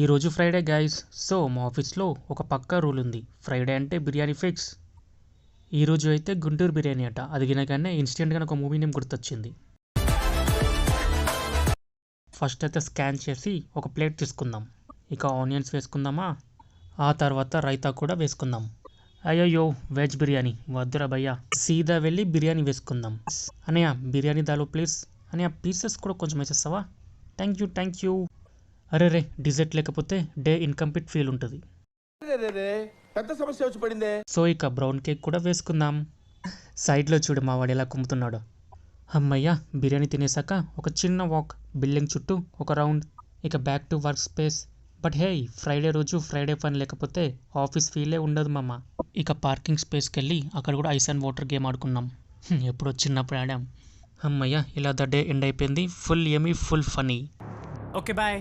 ఈరోజు Friday guys. So మా ఆఫీస్లో ఒక పక్కా రూల్ ఉంది. ఫ్రైడే అంటే బిర్యానీ ఫిక్స్. ఈరోజు అయితే గుంటూరు బిర్యానీ అట. అది వినగానే ఇన్స్టెంట్గా ఒక మూవీ నేమ్ గుర్తొచ్చింది. ఫస్ట్ అయితే స్కాన్ చేసి ఒక ప్లేట్ తీసుకుందాం. ఇక ఆనియన్స్ వేసుకుందామా. ఆ తర్వాత రైతా కూడా వేసుకుందాం. అయ్యయ్యో వెజ్ బిర్యానీ వద్దురా భయ్యా. సీదా వెళ్ళి బిర్యానీ వేసుకుందాం. అనయ్య బిర్యానీ దాలో ప్లీజ్. అనయ్య పీసెస్ కూడా కొంచెం వేసేస్తావా. Thank you. అరే రే డిజర్ట్ లేకపోతే డే ఇన్కంప్లీట్ ఫీల్ ఉంటుంది. పెద్ద సమస్య వచ్చి పడిందే. సో ఇక బ్రౌన్ కేక్ కూడా వేసుకుందాం. సైడ్లో చూడు మా వాడు ఎలా కుమ్ముతున్నాడు. అమ్మయ్య బిర్యానీ తినేసాక ఒక చిన్న వాక్, బిల్డింగ్ చుట్టూ ఒక రౌండ్, ఇక back to work space. But hey Friday రోజు ఫ్రైడే ఫన్ లేకపోతే ఆఫీస్ ఫీలే ఉండదు మామ. ఇక పార్కింగ్ స్పేస్కి వెళ్ళి అక్కడ కూడా ఐస్ అండ్ వాటర్ గేమ్ ఆడుకున్నాం. ఎప్పుడో చిన్నప్పుడు ఆడాం. అమ్మయ్య ఇలా ద డే ఎండ్ అయిపోయింది. Full yummy full funny. Okay bye.